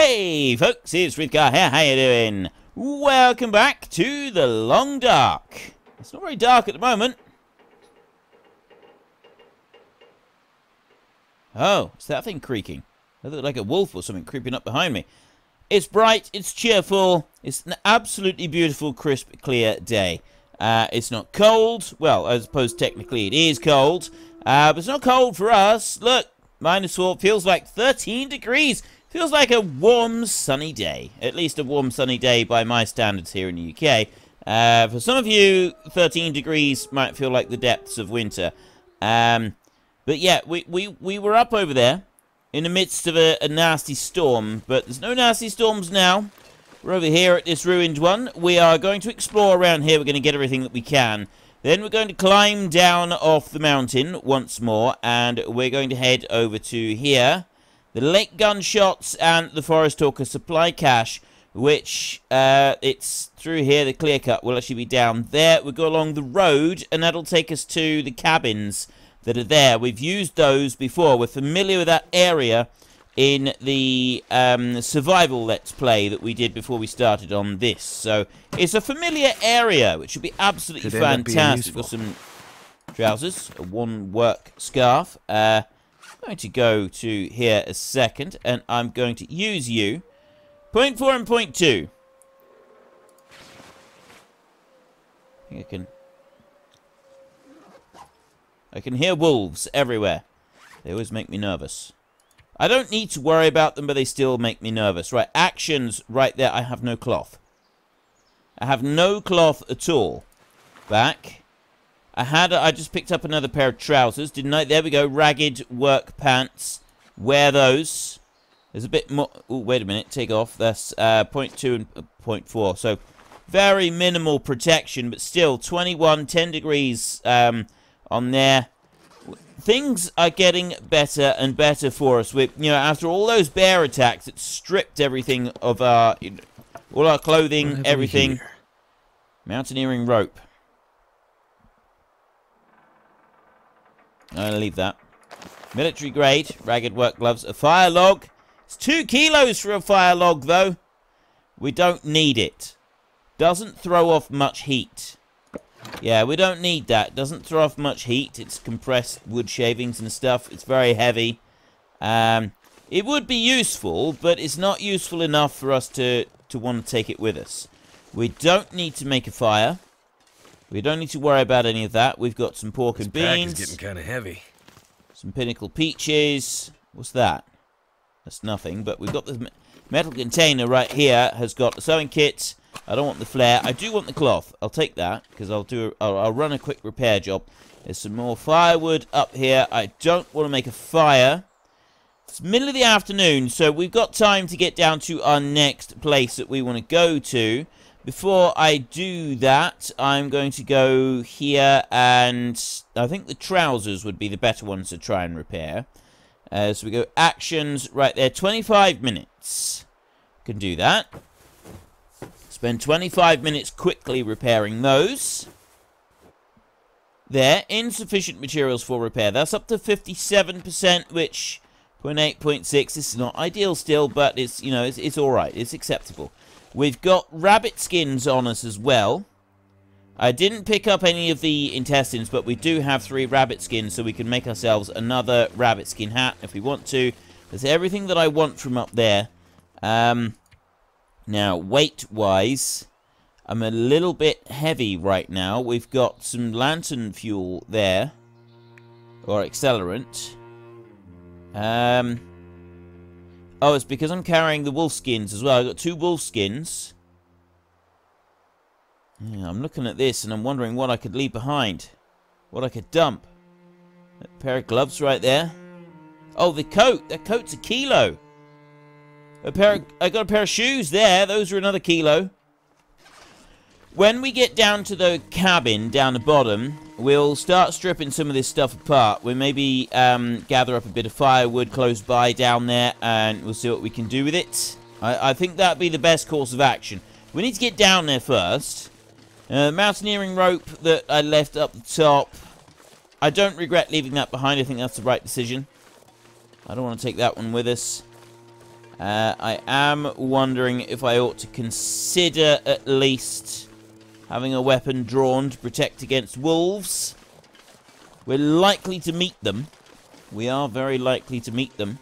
Hey folks, it's Ridgar here, how you doing? Welcome back to the Long Dark. It's not very dark at the moment. Oh, is that thing creaking? It looked like a wolf or something creeping up behind me. It's bright, it's cheerful, it's an absolutely beautiful, crisp, clear day. It's not cold. Well, I suppose technically it is cold. But it's not cold for us. Look, -4, feels like 13 degrees. Feels like a warm, sunny day. At least a warm, sunny day by my standards here in the UK. For some of you, 13 degrees might feel like the depths of winter. But yeah, we were up over there in the midst of a nasty storm. But there's no nasty storms now. We're over here at this ruined one. We are going to explore around here. We're going to get everything that we can. Then we're going to climb down off the mountain once more. And we're going to head over to here. The Lake Gunshots and the Forest Talker supply cache, which it's through here. The clear cut will actually be down there. We'll go along the road, and that'll take us to the cabins that are there. We've used those before. We're familiar with that area in the survival Let's Play that we did before we started on this. So it's a familiar area, which should be absolutely fantastic. Got some trousers, a one work scarf. I'm going to go to here a second, and I'm going to use you. Point 4 and point 2. I think I can hear wolves everywhere. They always make me nervous. I don't need to worry about them, but they still make me nervous. Right, actions right there. I have no cloth. I have no cloth at all. Back. I just picked up another pair of trousers, didn't I? There we go. Ragged work pants. Wear those. There's a bit more. Oh, wait a minute. Take off. That's point 2 and point 4. So very minimal protection, but still 21, 10 degrees on there. Things are getting better and better for us. We, after all those bear attacks, it stripped everything of our, all our clothing, everything. Mountaineering rope. I'm going to leave that. Military grade, ragged work gloves, a fire log. It's 2 kilos for a fire log, though. We don't need it. Doesn't throw off much heat. Yeah, we don't need that. Doesn't throw off much heat. It's compressed wood shavings and stuff. It's very heavy. It would be useful, but it's not useful enough for us to want to take it with us. We don't need to make a fire. We don't need to worry about any of that. We've got some pork and beans. This pack is getting kind of heavy. Some pinnacle peaches. What's that? That's nothing, but we've got the metal container right here. Has got the sewing kit. I don't want the flare. I do want the cloth. I'll take that because I'll run a quick repair job. There's some more firewood up here. I don't want to make a fire. It's middle of the afternoon, so we've got time to get down to our next place that we want to go to. Before I do that, I'm going to go here, and I think the trousers would be the better ones to try and repair. So we go actions right there, 25 minutes. Can do that. Spend 25 minutes quickly repairing those. There, insufficient materials for repair. That's up to 57%, which 0.8, 0.6. This is not ideal still, but it's it's all right. It's acceptable. We've got rabbit skins on us as well. I didn't pick up any of the intestines, but we do have 3 rabbit skins, so we can make ourselves another rabbit skin hat if we want to. There's everything that I want from up there. Now, weight-wise, I'm a little bit heavy right now. We've got some lantern fuel there, or accelerant. Oh, it's because I'm carrying the wolf skins as well. I've got 2 wolf skins. Yeah, I'm looking at this and I'm wondering what I could leave behind. What I could dump. A pair of gloves right there. Oh, the coat. That coat's a kilo. I got a pair of shoes there. Those are another kilo. When we get down to the cabin down the bottom, we'll start stripping some of this stuff apart. We'll maybe gather up a bit of firewood close by down there, and we'll see what we can do with it. I think that'd be the best course of action. We need to get down there first. Mountaineering rope that I left up the top. I don't regret leaving that behind. I think that's the right decision. I don't want to take that one with us. I am wondering if I ought to consider at least having a weapon drawn to protect against wolves. We're likely to meet them. We are very likely to meet them.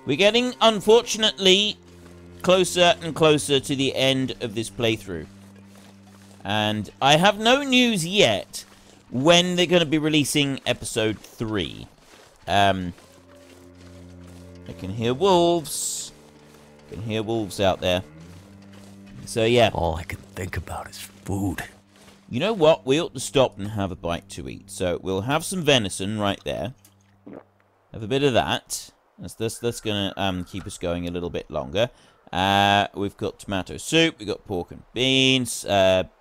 We're getting, unfortunately, closer and closer to the end of this playthrough. And I have no news yet when they're going to be releasing episode 3. I can hear wolves. I can hear wolves out there. So, yeah. All I can think about is food. You know what? We ought to stop and have a bite to eat. So, we'll have some venison right there. Have a bit of that. That's going to keep us going a little bit longer. We've got tomato soup. We've got pork and beans.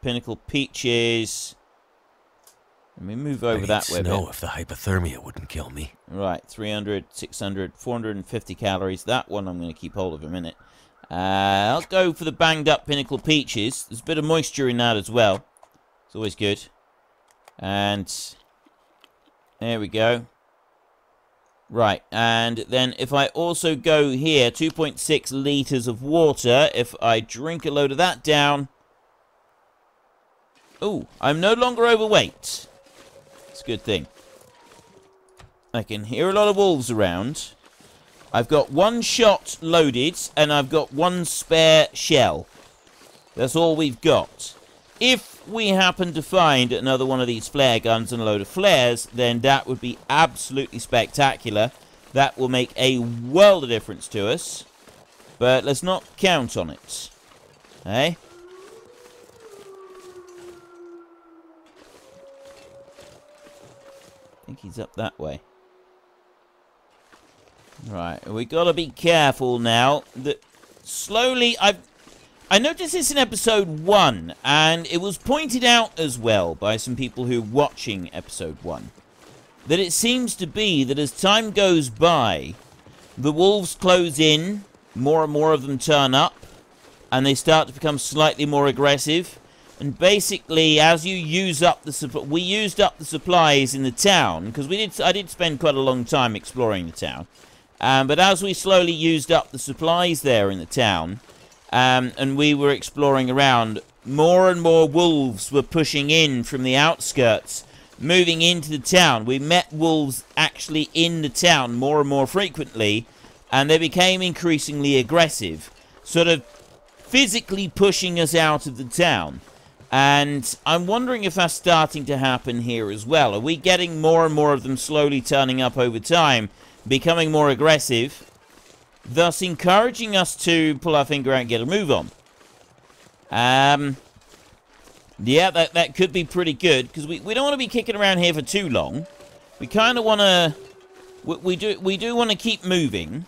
Pinnacle peaches. Let me move over that way a bit. Know if the hypothermia wouldn't kill me. Right, 300, 600, 450 calories. That one I'm going to keep hold of a minute. I'll go for the banged up pinnacle peaches. There's a bit of moisture in that as well. It's always good. And there we go. Right, and then if I also go here, 2.6 litres of water. If I drink a load of that down... Ooh, I'm no longer overweight. It's a good thing. I can hear a lot of wolves around. I've got 1 shot loaded, and I've got 1 spare shell. That's all we've got. If we happen to find another one of these flare guns and a load of flares, then that would be absolutely spectacular. That will make a world of difference to us. But let's not count on it. Hey? I think he's up that way. Right, we gotta be careful now. Slowly, I noticed this in episode 1, and it was pointed out as well by some people who are watching episode 1, that it seems to be that as time goes by, the wolves close in, more and more of them turn up, and they start to become slightly more aggressive. And basically, as you use up the we used up the supplies in the town, because I did spend quite a long time exploring the town. But as we slowly used up the supplies there in the town, and we were exploring around, more and more wolves were pushing in from the outskirts, moving into the town. We met wolves actually in the town more and more frequently, and they became increasingly aggressive, sort of physically pushing us out of the town. And I'm wondering if that's starting to happen here as well. Are we getting more and more of them slowly turning up over time, becoming more aggressive, thus encouraging us to pull our finger out and get a move on? Yeah, that could be pretty good, because we don't want to be kicking around here for too long. We kind of want to... We do want to keep moving,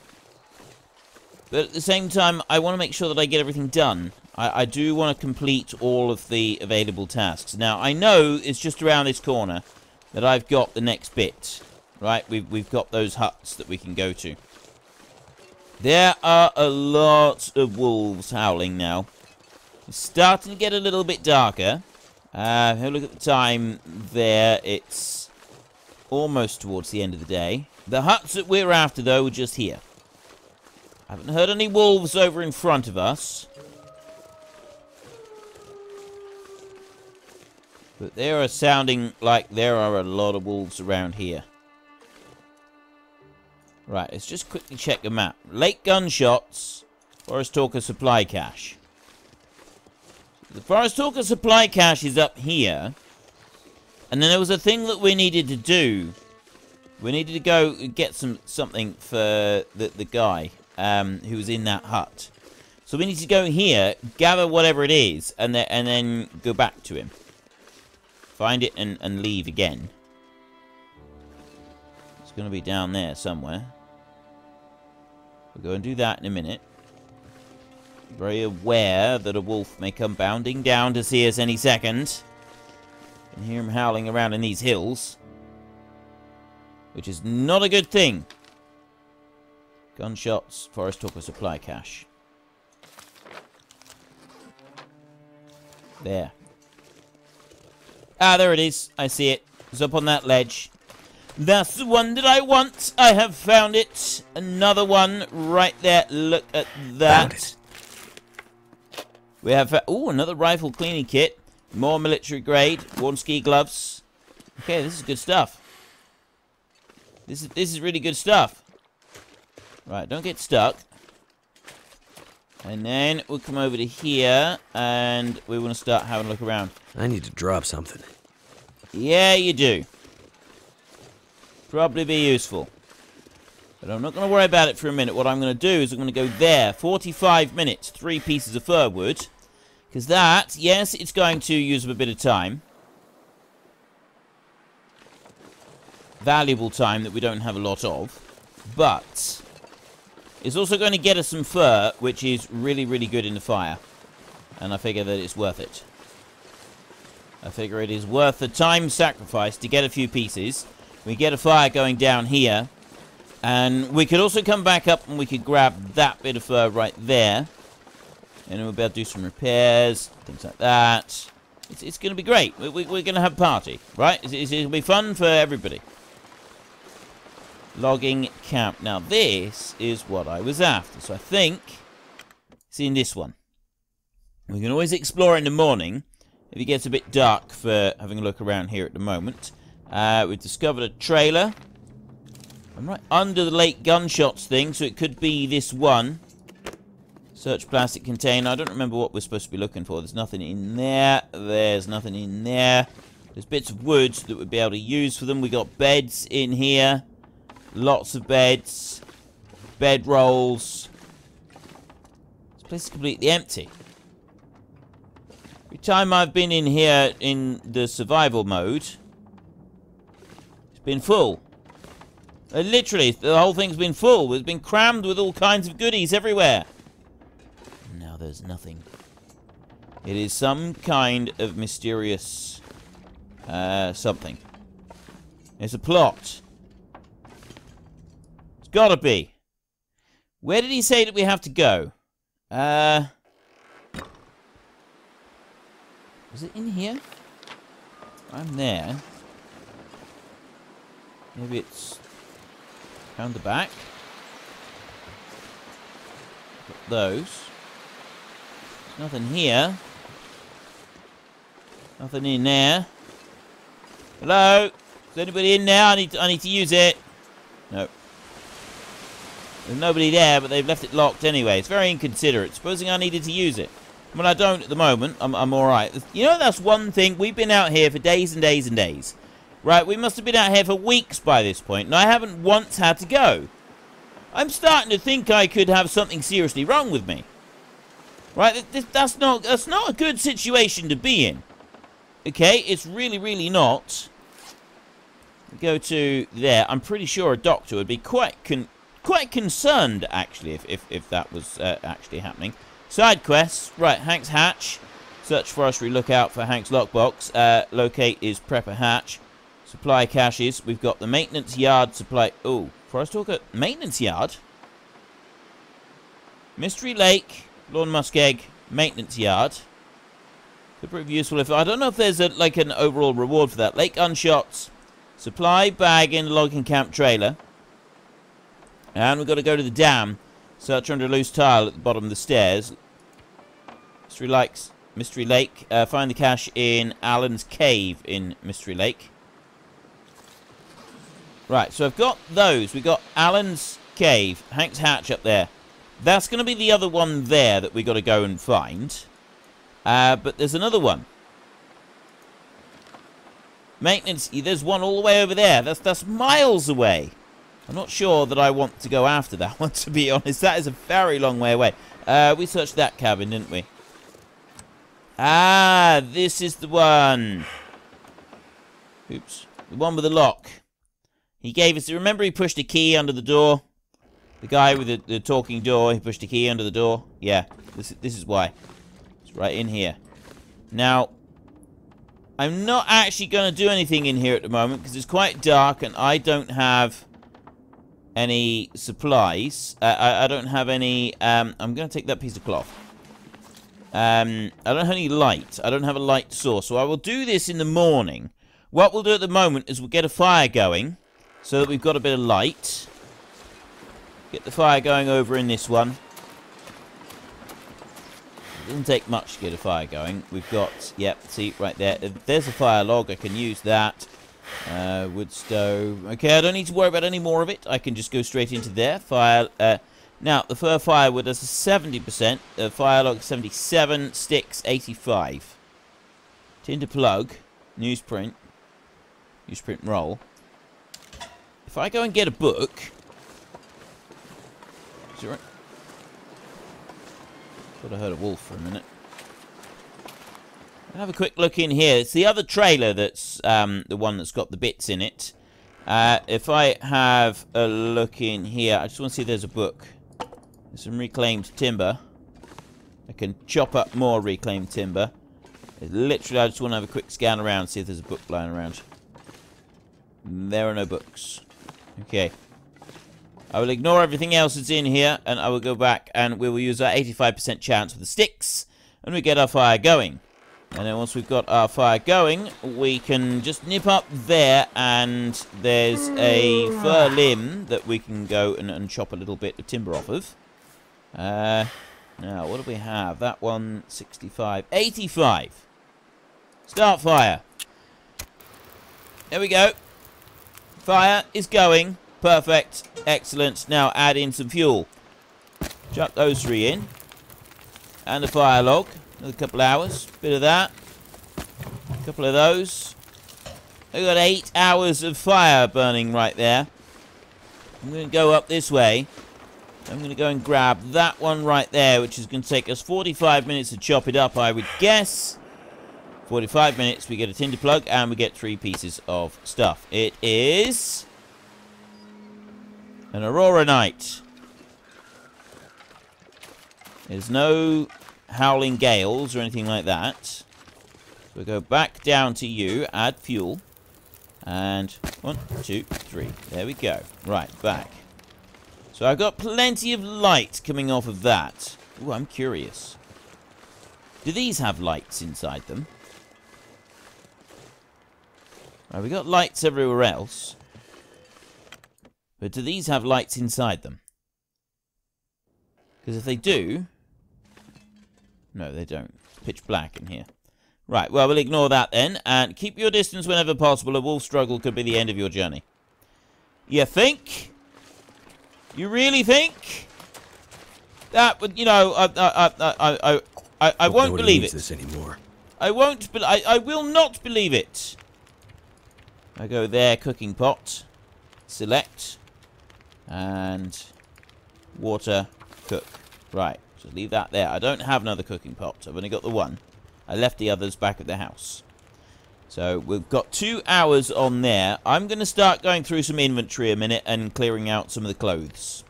but at the same time, I want to make sure that I get everything done. I do want to complete all of the available tasks. Now, I know it's just around this corner that I've got the next bit. Right, we've got those huts that we can go to. There are a lot of wolves howling now. It's starting to get a little bit darker. Have a look at the time there. It's almost towards the end of the day. The huts that we're after, though, are just here. I haven't heard any wolves over in front of us. But they are sounding like there are a lot of wolves around here. Right, let's just quickly check the map. Lake Gunshots, Forest Talker Supply Cache. The Forest Talker Supply Cache is up here. And then there was a thing that we needed to do. We needed to go get something for the guy who was in that hut. So we need to go here, gather whatever it is, and then go back to him. Find it and leave again. It's going to be down there somewhere. We'll go and do that in a minute. Very aware that a wolf may come bounding down to see us any second. I can hear him howling around in these hills, which is not a good thing. Gunshots, Forest Talker Supply Cache. There. Ah, there it is. I see it. It's up on that ledge. That's the one that I want. I have found it. Another one right there. Look at that. Found it. We have... oh, another rifle cleaning kit. More military grade. Worn ski gloves. Okay, this is good stuff. This is really good stuff. Right, don't get stuck. And then we'll come over to here, and we want to start having a look around. I need to drop something. Yeah, you do. Probably be useful. But I'm not going to worry about it for a minute. What I'm going to do is I'm going to go there. 45 minutes, 3 pieces of fir wood. Because that, yes, it's going to use up a bit of time. Valuable time that we don't have a lot of. But it's also going to get us some fur, which is really, really good in the fire. And I figure that it's worth it. I figure it is worth the time sacrifice to get a few pieces. We get a fire going down here. And we could also come back up and we could grab that bit of fur right there. And we'll be able to do some repairs, things like that. It's going to be great. We're going to have a party, right? It'll be fun for everybody. Logging camp. Now, this is what I was after. So I think it's in this one. We can always explore in the morning if it gets a bit dark for having a look around here at the moment. We've discovered a trailer. I'm right under the late gunshots thing, so it could be this one. Search plastic container. I don't remember what we're supposed to be looking for. There's nothing in there. There's nothing in there. There's bits of wood that we'd be able to use for them. We got beds in here. Lots of beds. Bed rolls. This place is completely empty. Every time I've been in here in the survival mode, it's been full. Literally, the whole thing's been full. It's been crammed with all kinds of goodies everywhere. Now there's nothing. It is some kind of mysterious something. It's a plot. It's gotta be. Where did he say that we have to go? Is it in here? I'm there. Maybe it's around the back. Got those. There's nothing here. Nothing in there. Hello? Is anybody in there? I need to use it. No. There's nobody there, but they've left it locked anyway. It's very inconsiderate. Supposing I needed to use it. Well, I don't at the moment. I'm alright. You know, that's one thing. We've been out here for days and days and days. Right, we must have been out here for weeks by this point, and I haven't once had to go. I'm starting to think I could have something seriously wrong with me. Right, that's not a good situation to be in. Okay, it's really, really not. We go to there. I'm pretty sure a doctor would be quite concerned, actually, if that was actually happening. Side quests. Right, Hank's hatch. Search forestry, look out for Hank's lockbox. Locate is prepper hatch. Supply caches. We've got the maintenance yard supply. Oh, forest talker. Maintenance yard? Mystery Lake. Lawn muskeg. Maintenance yard. Could prove useful if... I don't know if there's like an overall reward for that. Lake Unshots. Supply bag in logging camp trailer. And we've got to go to the dam. Search under a loose tile at the bottom of the stairs. Mystery Lake. Find the cache in Alan's cave in Mystery Lake. Right, so I've got those. We've got Alan's cave. Hank's hatch up there. That's going to be the other one there that we've got to go and find. But there's another one. Maintenance. There's one all the way over there. That's miles away. I'm not sure that I want to go after that one, to be honest. That is a very long way away. We searched that cabin, didn't we? Ah, this is the one. Oops. The one with the lock. He gave us... Remember he pushed a key under the door? The guy with the talking door, he pushed a key under the door? Yeah, this is why. It's right in here. Now, I'm not actually going to do anything in here at the moment because it's quite dark and I don't have any supplies. I don't have any... I'm going to take that piece of cloth. I don't have any light. I don't have a light source. So I will do this in the morning. What we'll do at the moment is we'll get a fire going. so that we've got a bit of light. Get the fire going over in this one. It doesn't take much to get a fire going. We've got, yep, see, right there. There's a fire log. I can use that. Wood stove. Okay, I don't need to worry about any more of it. I can just go straight into there. Fire. Now, the fur firewood has a 70%. Fire log 77. Sticks 85. Tinder plug. Newsprint. Newsprint roll. If I go and get a book... Is it right? Thought I heard a wolf for a minute. I'll have a quick look in here. It's the other trailer that's the one that's got the bits in it. If I have a look in here, I just want to see if there's a book. There's some reclaimed timber. I can chop up more reclaimed timber. Literally, I just want to have a quick scan around, see if there's a book lying around. There are no books. Okay. I will ignore everything else that's in here, and I will go back, and we will use our 85% chance with the sticks, and we get our fire going. And then once we've got our fire going, we can just nip up there, and there's a fir limb that we can go and chop a little bit of timber off of. Now, what do we have? That one, 65. 85. Start fire. There we go. Fire is going. Perfect. Excellent. Now add in some fuel. Chuck those 3 in. And a fire log. Another couple hours. Bit of that. A couple of those. We've got 8 hours of fire burning right there. I'm going to go up this way. I'm going to go and grab that one right there, which is going to take us 45 minutes to chop it up, I would guess. 45 minutes, we get a tinder plug, and we get 3 pieces of stuff. It is an Aurora night. There's no howling gales or anything like that. So we'll go back down to you, add fuel, and 1, 2, 3. There we go. Right, back. So I've got plenty of light coming off of that. Ooh, I'm curious. Do these have lights inside them? Right, we got lights everywhere else. But do these have lights inside them? Because if they do... No, they don't. It's pitch black in here. Right, well, we'll ignore that then. And keep your distance whenever possible. A wolf struggle could be the end of your journey. You think? You really think? That would, you know, I won't believe it. This anymore. I won't, I will not believe it. I go there, cooking pot. Select. And water, cook. Right, so leave that there. I don't have another cooking pot. I've only got the one. I left the others back at the house. So we've got 2 hours on there. I'm going to start going through some inventory a minute and clearing out some of the clothes.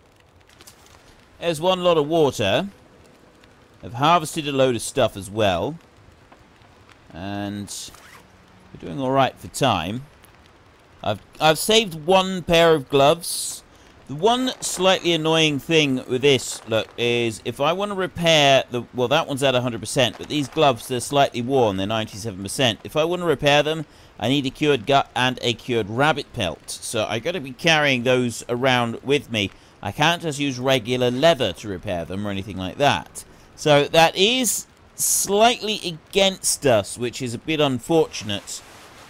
There's one lot of water. I've harvested a load of stuff as well. And we're doing alright for time. I've saved 1 pair of gloves. The one slightly annoying thing with this, look, is if I want to repair the... Well, that one's at 100%, but these gloves, they're slightly worn. They're 97%. If I want to repair them, I need a cured gut and a cured rabbit pelt. So I've got to be carrying those around with me. I can't just use regular leather to repair them or anything like that. So that is slightly against us, which is a bit unfortunate.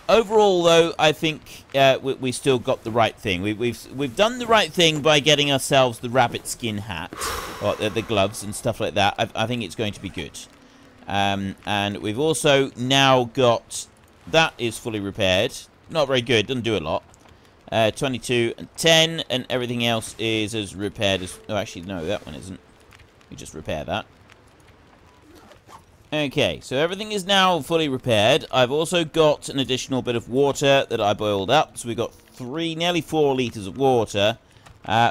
Overall, though, I think we still got the right thing. We've done the right thing by getting ourselves the rabbit skin hat, or the gloves and stuff like that. I think it's going to be good. And we've also now got... That is fully repaired. Not very good, doesn't do a lot. 22 and 10, and everything else is as repaired as... Oh, actually, no, that one isn't. We just repair that. Okay, so everything is now fully repaired. I've also got an additional bit of water that I boiled up. So we've got nearly 4 litres of water.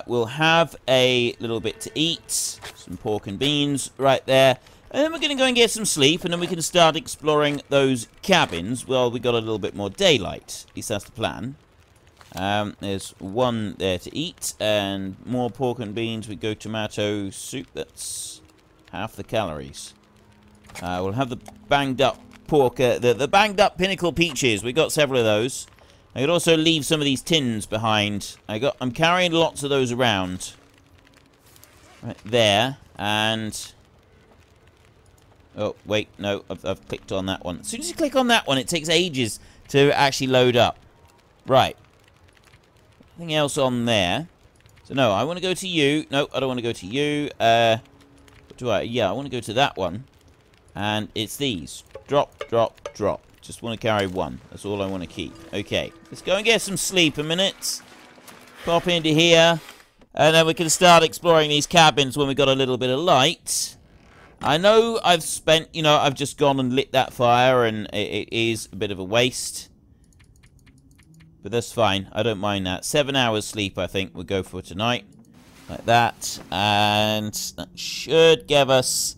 We'll have a little bit to eat. Some pork and beans right there. And then we're going to go and get some sleep. And then we can start exploring those cabins. Well, we got a little bit more daylight. At least that's the plan. There's 1 there to eat. And more pork and beans. We go tomato soup. That's half the calories. We'll have the banged up pork, the banged up pinnacle peaches. We got several of those. I could also leave some of these tins behind. I'm carrying lots of those around. Right there, and... Oh, wait, no, I've clicked on that one. As soon as you click on that one, it takes ages to actually load up. Right. Nothing else on there. So, no, I want to go to you. No, I don't want to go to you. What do I? Yeah, I want to go to that one. And it's these. Drop, drop, drop. Just want to carry one. That's all I want to keep. Okay, let's go and get some sleep a minute. Pop into here. And then we can start exploring these cabins when we've got a little bit of light. I know I've spent, you know, I've just gone and lit that fire, and it is a bit of a waste. But that's fine. I don't mind that. 7 hours sleep, I think, we'll go for tonight. Like that. And that should give us...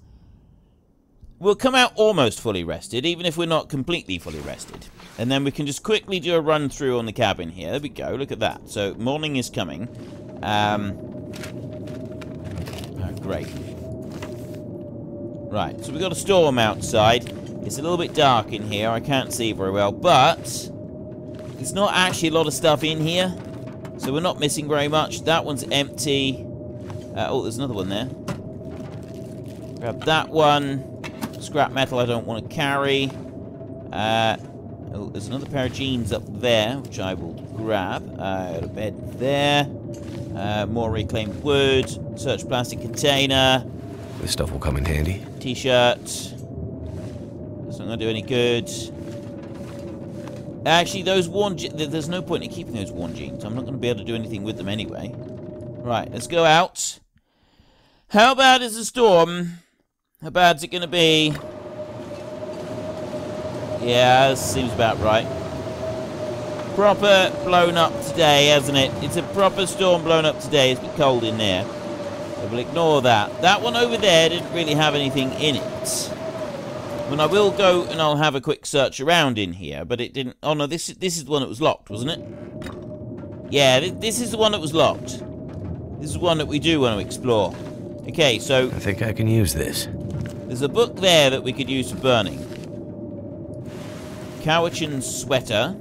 We'll come out almost fully rested, even if we're not completely fully rested. And then we can just quickly do a run through on the cabin here. There we go. Look at that. So, morning is coming. Oh, great. Right, so we've got a storm outside. It's a little bit dark in here. I can't see very well, but there's not actually a lot of stuff in here, so we're not missing very much. That one's empty. Oh, there's another one there. Grab that one. Scrap metal I don't want to carry. Oh, there's another pair of jeans up there, which I will grab. A bed there. More reclaimed wood. Search plastic container. This stuff will come in handy. T-shirt. That's not going to do any good. Actually, those worn there's no point in keeping those worn jeans. I'm not going to be able to do anything with them anyway. Right, let's go out. How bad is the storm? How bad's it going to be? Yeah, this seems about right. Proper blown up today, hasn't it? It's a proper storm blown up today. It's a bit cold in there. So we'll ignore that. That one over there didn't really have anything in it. When I will go and I'll have a quick search around in here, but it didn't... Oh no, this is the one that was locked, wasn't it? Yeah, this is the one that was locked. This is the one that we do want to explore. Okay, so... I think I can use this. There's a book there that we could use for burning. Cowichan's sweater.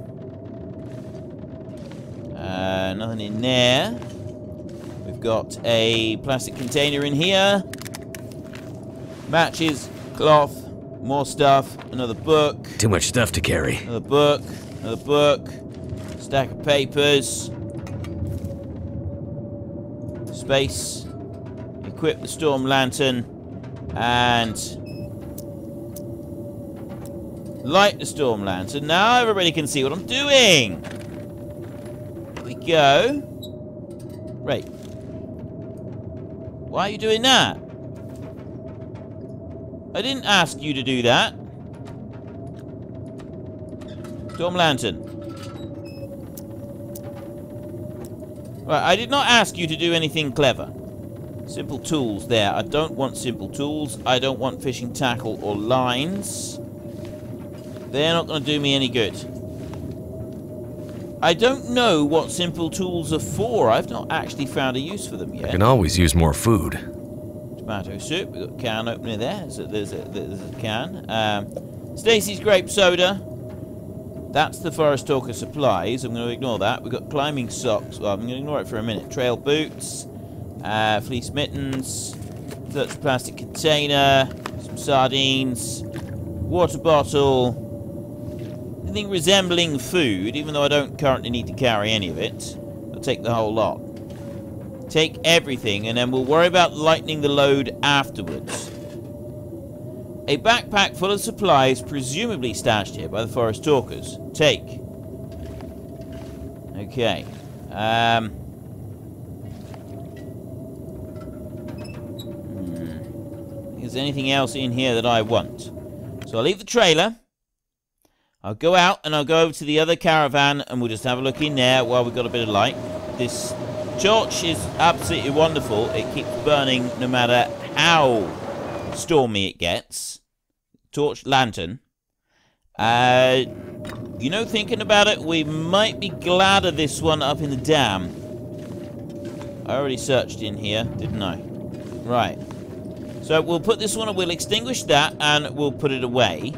Nothing in there. We've got a plastic container in here. Matches, cloth, more stuff, another book. Too much stuff to carry. Another book, stack of papers. Space. Equip the storm lantern. And light the storm lantern. Now everybody can see what I'm doing. There we go. Right. Why are you doing that? I didn't ask you to do that. Storm lantern. Right, I did not ask you to do anything clever. Simple tools there. I don't want simple tools. I don't want fishing tackle or lines. They're not going to do me any good. I don't know what simple tools are for. I've not actually found a use for them yet. I can always use more food. Tomato soup. We've got a can opener there. So there's a can. Stacy's grape soda. That's the Forest Talker supplies. I'm going to ignore that. We've got climbing socks. Well, I'm going to ignore it for a minute. Trail boots. Fleece mittens. Search plastic container. Some sardines. Water bottle. Anything resembling food, even though I don't currently need to carry any of it. I'll take the whole lot. Take everything, and then we'll worry about lightening the load afterwards. A backpack full of supplies, presumably stashed here by the Forest Talkers. Take. Okay. Is there anything else in here that I want? So I'll leave the trailer. I'll go out and I'll go over to the other caravan and we'll just have a look in there while we've got a bit of light. This torch is absolutely wonderful. It keeps burning no matter how stormy it gets. Torch lantern. You know, thinking about it, we might be glad of this one up in the dam. I already searched in here, didn't I? Right. So we'll put this one, we'll extinguish that and we'll put it away.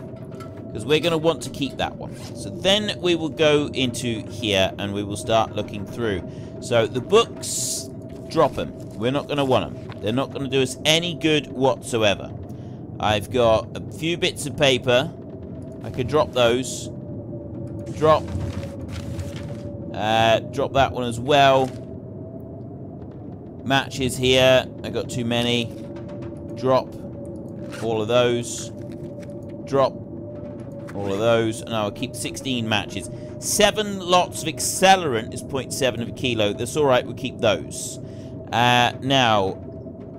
because we're going to want to keep that one. So then we will go into here and we will start looking through. So the books, drop them. We're not going to want them. They're not going to do us any good whatsoever. I've got a few bits of paper. I could drop those. Drop. Drop that one as well. Matches here. I got too many. Drop all of those. Drop all of those. And I'll keep 16 matches. 7 lots of accelerant is 0.7 of a kilo. That's alright, we'll keep those. Now,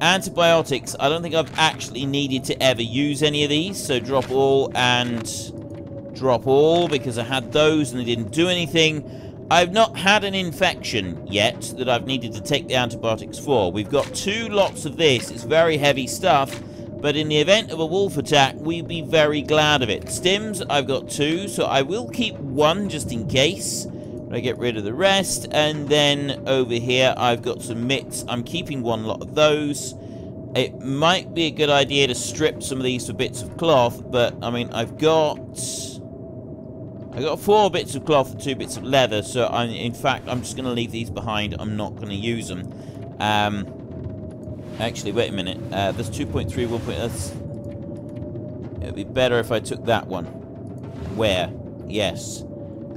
antibiotics, I don't think I've actually needed to ever use any of these. So drop all and drop all, because I had those and they didn't do anything. I've not had an infection yet that I've needed to take the antibiotics for. We've got 2 lots of this. It's very heavy stuff, but in the event of a wolf attack, we'd be very glad of it. Stims, I've got 2, so I will keep 1 just in case. I get rid of the rest. And then over here, I've got some mitts. I'm keeping 1 lot of those. It might be a good idea to strip some of these for bits of cloth, but, I mean, I've got 4 bits of cloth and 2 bits of leather, so in fact, I'm just going to leave these behind. I'm not going to use them. Actually, wait a minute. There's 2.3, 1. It would be better if I took that one. Where? Yes.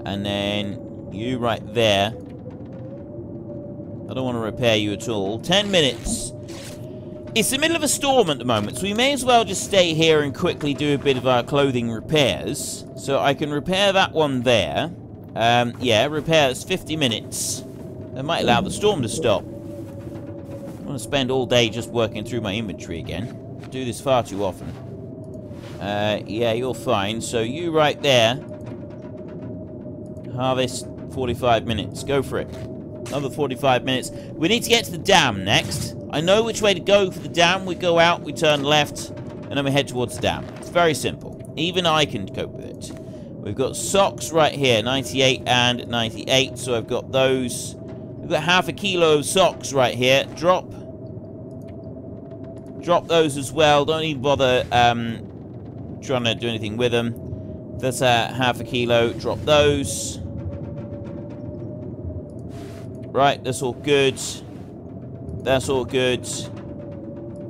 And then you right there. I don't want to repair you at all. 10 minutes. It's the middle of a storm at the moment, so we may as well just stay here and quickly do a bit of our clothing repairs. So I can repair that one there. Yeah, repair is 50 minutes. That might allow the storm to stop. I want to spend all day just working through my inventory again. I do this far too often. Yeah, you're fine. So you right there. Harvest, 45 minutes. Go for it. Another 45 minutes. We need to get to the dam next. I know which way to go for the dam. We go out, we turn left, and then we head towards the dam. It's very simple. Even I can cope with it. We've got socks right here, 98 and 98, so I've got those. We've got half a kilo of socks right here. Drop those as well. Don't even bother trying to do anything with them. That's half a kilo. Drop those. Right, that's all good. That's all good.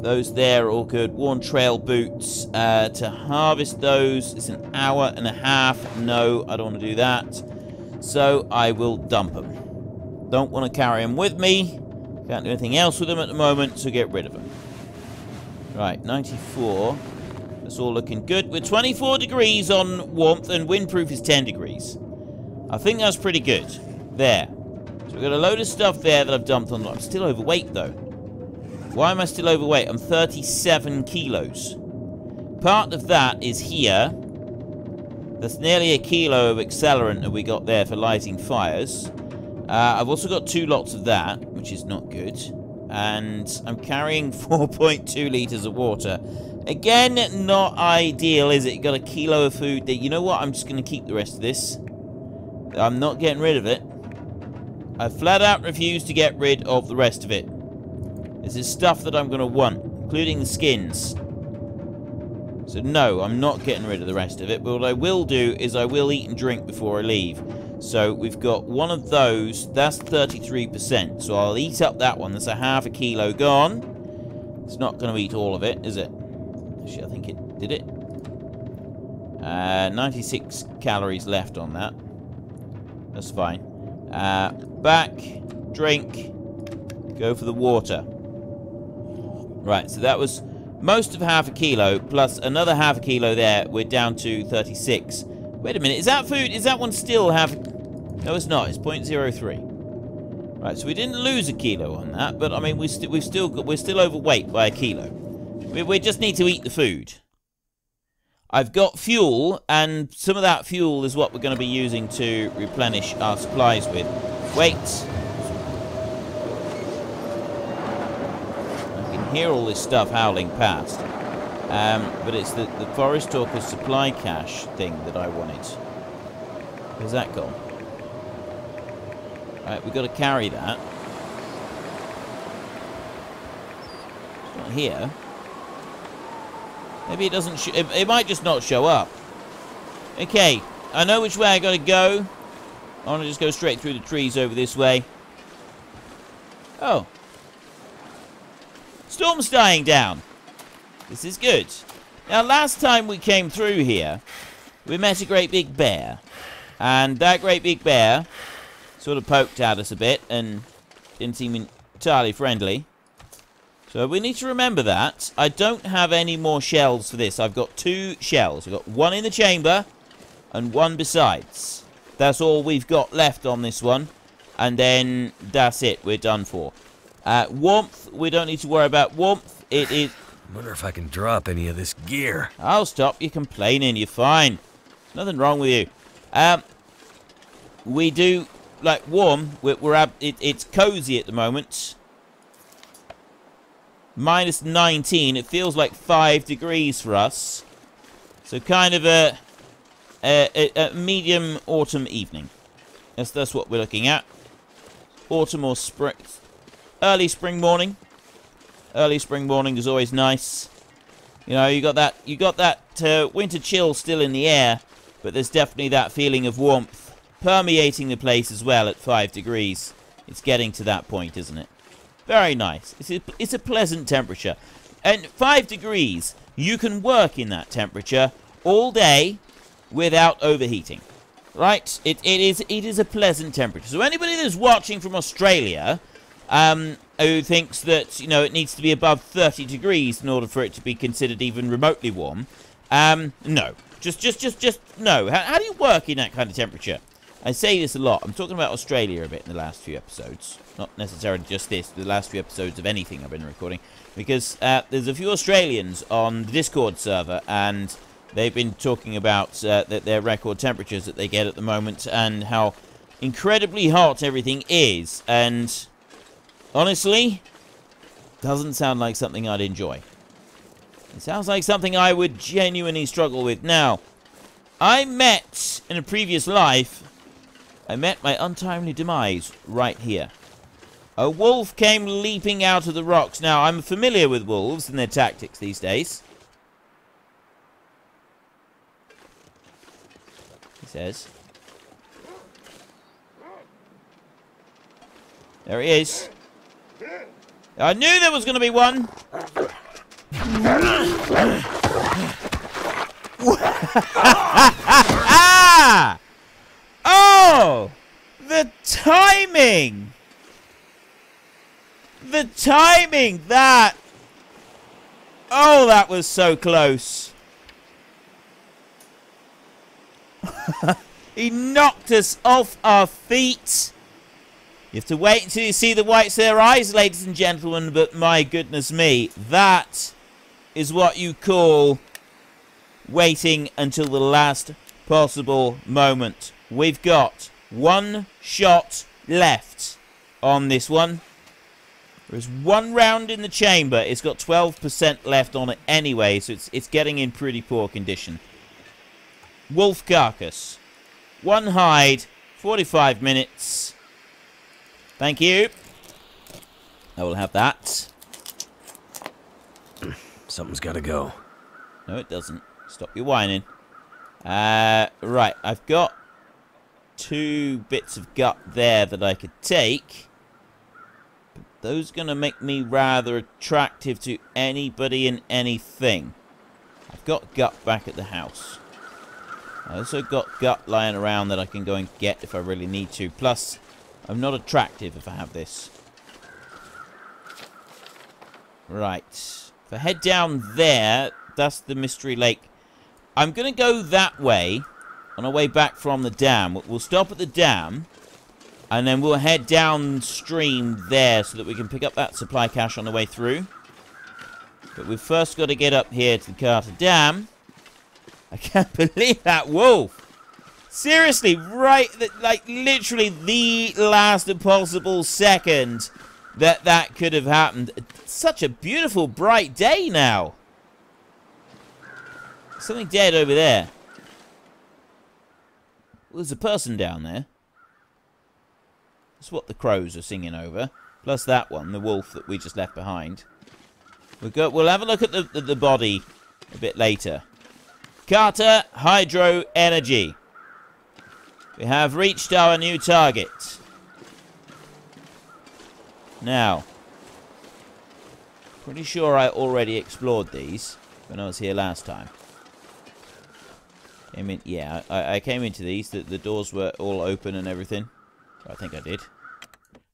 Those there are all good. Worn trail boots. To harvest those, it's an hour and a half. No, I don't want to do that. So I will dump them. Don't want to carry them with me. Can't do anything else with them at the moment, so get rid of them. Right, 94. That's all looking good. We're 24 degrees on warmth, and windproof is 10 degrees. I think that's pretty good. There. So we've got a load of stuff there that I've dumped on. I'm still overweight, though. Why am I still overweight? I'm 37 kilos. Part of that is here. That's nearly a kilo of accelerant that we got there for lighting fires. I've also got 2 lots of that, which is not good. And I'm carrying 4.2 litres of water. Again, not ideal, is it? You got a kilo of food there. You know what? I'm just going to keep the rest of this. I'm not getting rid of it. I flat out refuse to get rid of the rest of it. This is stuff that I'm going to want, including the skins. So no, I'm not getting rid of the rest of it. But what I will do is I will eat and drink before I leave. So we've got one of those. That's 33%. So I'll eat up that one. That's a half a kilo gone. It's not going to eat all of it, is it? Actually, I think it did it. 96 calories left on that. That's fine. Back, drink, go for the water. Right, so that was most of half a kilo, plus another half a kilo there. We're down to 36. Wait a minute, is that food, is that one still half? No, it's not, it's 0.03. Right, so we didn't lose a kilo on that, but I mean, we're still overweight by a kilo. We just need to eat the food. I've got fuel, and some of that fuel is what we're going to be using to replenish our supplies with. Wait. I can hear all this stuff howling past. But it's the Forest Talker supply cache thing that I wanted. Where's that gone? Right, we've got to carry that. It's not here. Maybe it doesn't. It might just not show up. Okay, I know which way I gotta go. I want to just go straight through the trees over this way. Oh. Storm's dying down. This is good. Now, last time we came through here, we met a great big bear. And that great big bear sort of poked at us a bit and didn't seem entirely friendly. So we need to remember that. I don't have any more shells for this. I've got 2 shells. I've got 1 in the chamber and 1 besides. That's all we've got left on this one. And then that's it. We're done for. Warmth. We don't need to worry about warmth. It is... I wonder if I can drop any of this gear. I'll stop you complaining. You're fine. Nothing wrong with you. We do, like, warm. It's cozy at the moment. Minus 19. It feels like 5 degrees for us. So kind of a medium autumn evening. That's what we're looking at. Autumn or spring. Early spring morning. Early spring morning is always nice. You know, you got that winter chill still in the air, but there's definitely that feeling of warmth permeating the place as well at 5 degrees. It's getting to that point, isn't it? Very nice. It's a pleasant temperature. And 5 degrees, you can work in that temperature all day without overheating. Right? It is a pleasant temperature. So anybody that's watching from Australia, who thinks that, you know, it needs to be above 30 degrees in order for it to be considered even remotely warm, no. Just no. How do you work in that kind of temperature? I say this a lot. I'm talking about Australia a bit in the last few episodes. Not necessarily just this, the last few episodes of anything I've been recording. Because there's a few Australians on the Discord server, and they've been talking about their record temperatures that they get at the moment, and how incredibly hot everything is. And honestly, doesn't sound like something I'd enjoy. It sounds like something I would genuinely struggle with. Now, I met, in a previous life, I met my untimely demise right here. A wolf came leaping out of the rocks. Now, I'm familiar with wolves and their tactics these days. He says. There he is. I knew there was going to be one. Oh! The timing! The timing! That... Oh, that was so close. He knocked us off our feet. You have to wait until you see the whites of their eyes, ladies and gentlemen, but my goodness me, that is what you call waiting until the last possible moment. We've got 1 shot left on this one. There's 1 round in the chamber. It's got 12% left on it anyway, so it's getting in pretty poor condition. Wolf carcass. 1 hide, 45 minutes. Thank you. I will have that. Something's gotta go. No, it doesn't. Stop your whining. Right, I've got 2 bits of gut there that I could take. But those are going to make me rather attractive to anybody and anything. I've got gut back at the house. I also got gut lying around that I can go and get if I really need to. Plus, I'm not attractive if I have this. Right. If I head down there, that's the Mystery Lake. I'm going to go that way on our way back from the dam. We'll stop at the dam, and then we'll head downstream there so that we can pick up that supply cache on the way through. But we've first got to get up here to the Carter Dam. I can't believe that wolf. Seriously, right, like literally the last possible second that could have happened. It's such a beautiful, bright day now. Something dead over there. Well, there's a person down there. That's what the crows are singing over. Plus that one, the wolf that we just left behind. We'll have a look at the body a bit later. Carter Hydro Energy. We have reached our new target. Now, pretty sure I already explored these when I was here last time. I came into these. The doors were all open and everything. I think I did.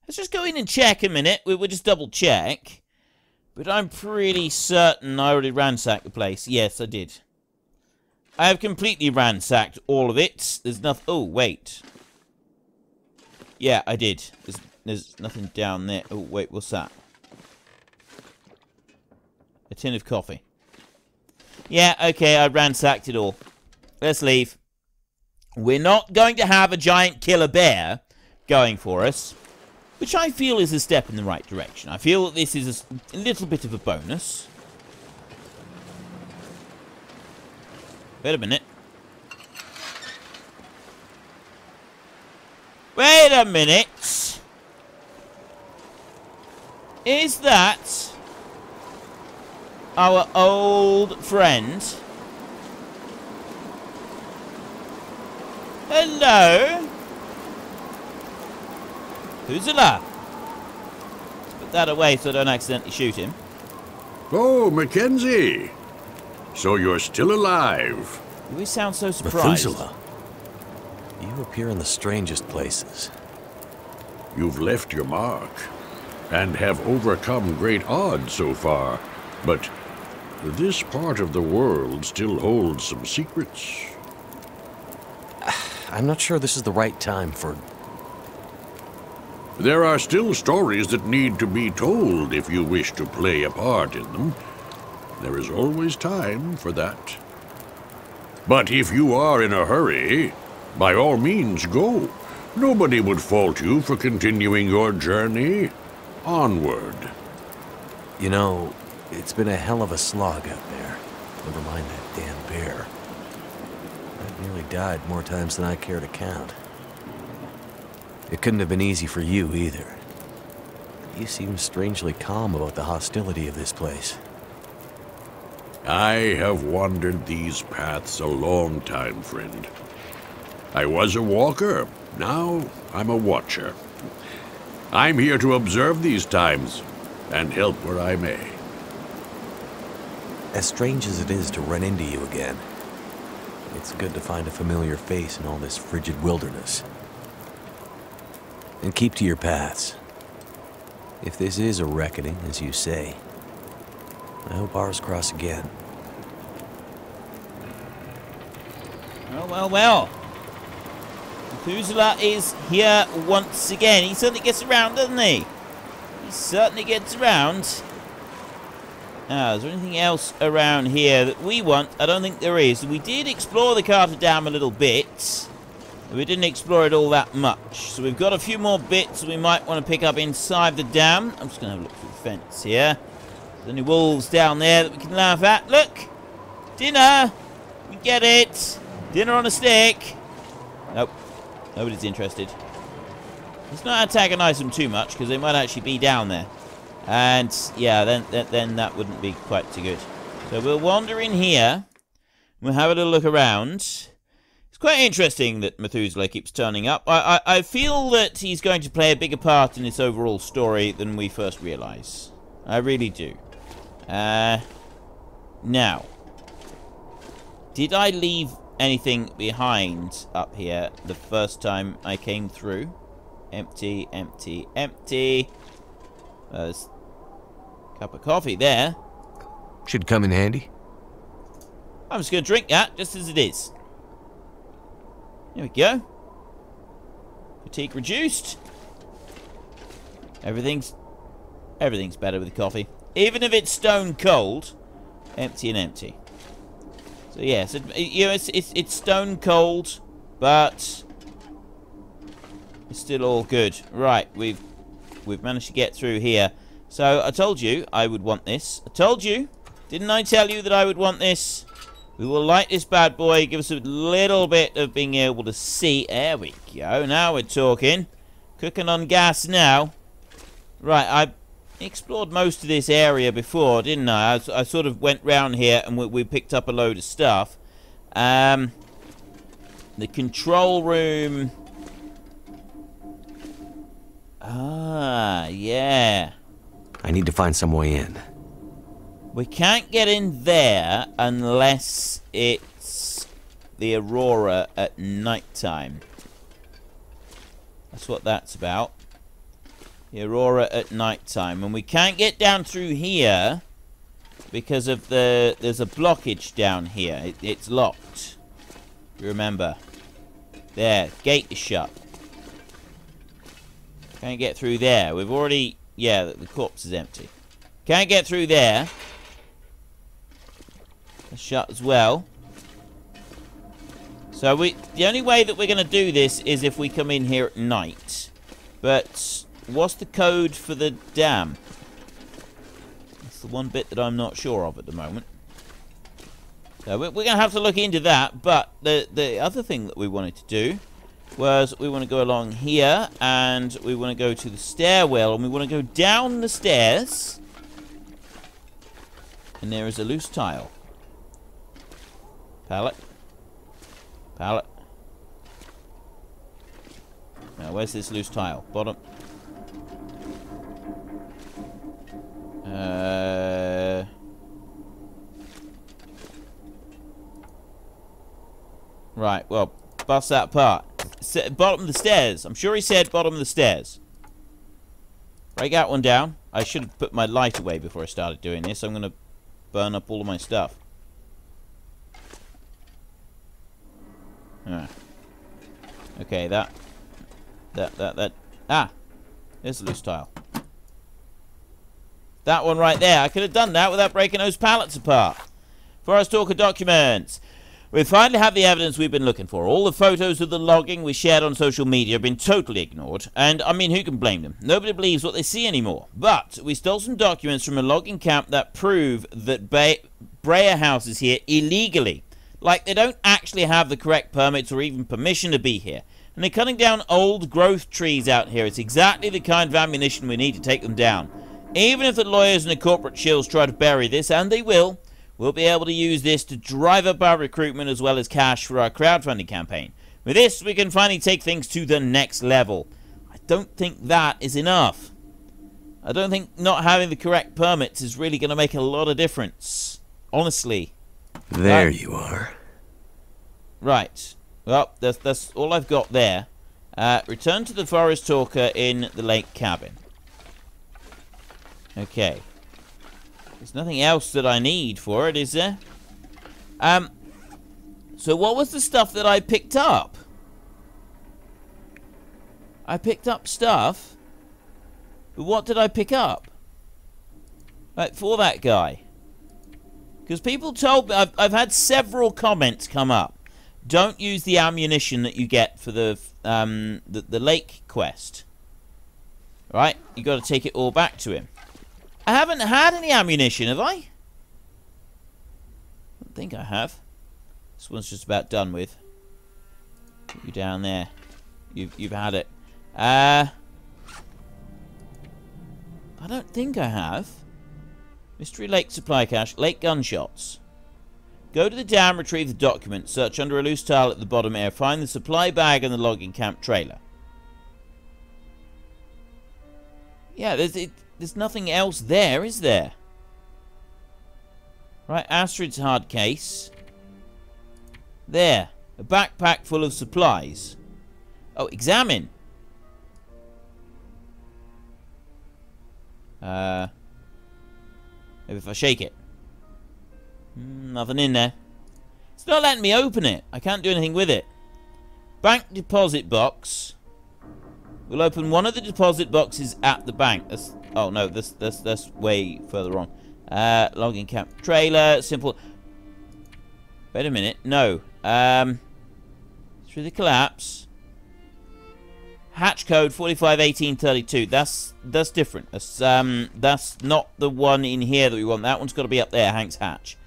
Let's just go in and check a minute. We'll just double check. But I'm pretty certain I already ransacked the place. Yes, I did. I have completely ransacked all of it. There's nothing... Oh, wait. Yeah, I did. There's nothing down there. Oh, wait, what's that? A tin of coffee. Yeah, okay, I ransacked it all. Let's leave. We're not going to have a giant killer bear going for us, which I feel is a step in the right direction. I feel that this is a little bit of a bonus. Wait a minute. Wait a minute. Is that our old friend? Hello? Methuselah. Let's put that away so I don't accidentally shoot him. Oh, Mackenzie. So you're still alive. You always sound so surprised. Methuselah. You appear in the strangest places. You've left your mark, and have overcome great odds so far, but this part of the world still holds some secrets. I'm not sure this is the right time for... There are still stories that need to be told if you wish to play a part in them. There is always time for that. But if you are in a hurry, by all means go. Nobody would fault you for continuing your journey onward. You know, it's been a hell of a slog out there. Never mind that damn bear. I've nearly died more times than I care to count. It couldn't have been easy for you either. You seem strangely calm about the hostility of this place. I have wandered these paths a long time, friend. I was a walker. Now I'm a watcher. I'm here to observe these times and help where I may. As strange as it is to run into you again, it's good to find a familiar face in all this frigid wilderness. And keep to your paths. If this is a reckoning, as you say, I hope ours cross again. Well. Methuselah is here once again. He certainly gets around, doesn't he? He certainly gets around. Now, is there anything else around here that we want? I don't think there is. We did explore the Carter Dam a little bit. We didn't explore it all that much. So we've got a few more bits we might want to pick up inside the dam. I'm just going to have a look through the fence here. There's any wolves down there that we can laugh at. Look! Dinner! We get it! Dinner on a stick! Nope. Nobody's interested. Let's not antagonize them too much, because they might actually be down there. And, yeah, then that wouldn't be quite too good. So we'll wander in here. We'll have a little look around. It's quite interesting that Methuselah keeps turning up. I feel that he's going to play a bigger part in this overall story than we first realise. I really do. Now, did I leave anything behind up here the first time I came through? Empty, empty, empty. There's a cup of coffee there. Should come in handy. I'm just going to drink that just as it is. There we go. Fatigue reduced. Everything's better with coffee. Even if it's stone cold. Empty and empty. So yes, it's stone cold, but it's still all good. Right, we've managed to get through here. So I told you I would want this. I told you, didn't I tell you that I would want this? We will light this bad boy, give us a little bit of being able to see. There we go. Now we're talking. Cooking on gas now. Right, I explored most of this area before, didn't I? I sort of went round here and we picked up a load of stuff. The control room. Ah, yeah. I need to find some way in. We can't get in there unless it's the aurora at nighttime. That's what that's about. The aurora at nighttime. And we can't get down through here because of there's a blockage down here. It's locked. Remember. There, gate is shut. Can't get through there. We've already... Yeah, the corpse is empty. Can't get through there. It's shut as well. So the only way that we're going to do this is if we come in here at night. But what's the code for the dam? That's the one bit that I'm not sure of at the moment. So we're going to have to look into that. But the other thing that we wanted to do was we want to go along here and we want to go to the stairwell and we want to go down the stairs. And there is a loose tile. Pallet. Pallet. Now, where's this loose tile? Bottom. Right, well, bust that apart. Bottom of the stairs. I'm sure he said bottom of the stairs. Break that one down. I should have put my light away before I started doing this. I'm going to burn up all of my stuff. Okay, that. Ah! There's a loose tile. That one right there. I could have done that without breaking those pallets apart. Forest Talker documents. We finally have the evidence we've been looking for. All the photos of the logging we shared on social media have been totally ignored. And, I mean, who can blame them? Nobody believes what they see anymore. But we stole some documents from a logging camp that prove that Brea House is here illegally. Like, they don't actually have the correct permits or even permission to be here. And they're cutting down old growth trees out here. It's exactly the kind of ammunition we need to take them down. Even if the lawyers and the corporate shills try to bury this, and they will, we'll be able to use this to drive up our recruitment as well as cash for our crowdfunding campaign. With this, we can finally take things to the next level. I don't think that is enough. I don't think not having the correct permits is really going to make a lot of difference. Honestly. There you are. Right. Well, that's all I've got there. Return to the Forest Talker in the lake cabin. Okay. There's nothing else that I need for it, is there? So what was the stuff that I picked up? I picked up stuff. But what did I pick up? Like, for that guy. Because people told me... I've had several comments come up. Don't use the ammunition that you get for the lake quest. Right? You got to take it all back to him. I haven't had any ammunition, have I? I don't think I have. This one's just about done with. Put you down there. You've had it. I don't think I have. Mystery Lake supply cache. Lake gunshots. Go to the dam, retrieve the document, search under a loose tile at the bottom area, find the supply bag and the logging camp trailer. Yeah, there's nothing else there, is there? Right, Astrid's hard case. There, a backpack full of supplies. Oh, examine. Maybe if I shake it. Nothing in there. It's not letting me open it. I can't do anything with it. Bank deposit box. We'll open one of the deposit boxes at the bank. That's, oh no, that's way further on. Logging camp trailer. Simple. Wait a minute. No. Through the collapse. Hatch code 451832. That's different. That's not the one in here that we want. That one's got to be up there. Hank's hatch.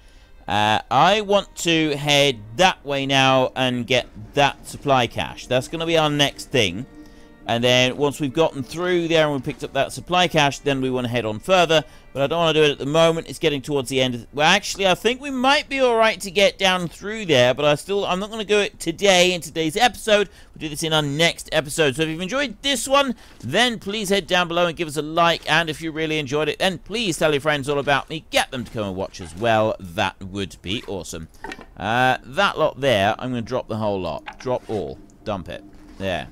I want to head that way now and get that supply cache. That's going to be our next thing. And then once we've gotten through there and we picked up that supply cache, then we want to head on further. But I don't want to do it at the moment. It's getting towards the end. Well, actually, I think we might be all right to get down through there. But I'm not going to do it today in today's episode. We'll do this in our next episode. So if you've enjoyed this one, then please head down below and give us a like. And if you really enjoyed it, then please tell your friends all about me. Get them to come and watch as well. That would be awesome. That lot there, I'm going to drop the whole lot. Drop all. Dump it. There.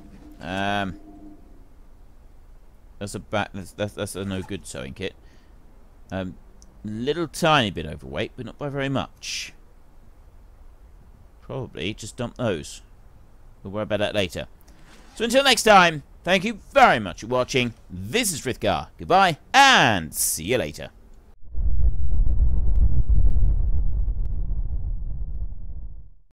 That's a no good sewing kit. Little tiny bit overweight, but not by very much. Probably just dump those. We'll worry about that later. So until next time, thank you very much for watching. This is Frithgar. Goodbye, and see you later.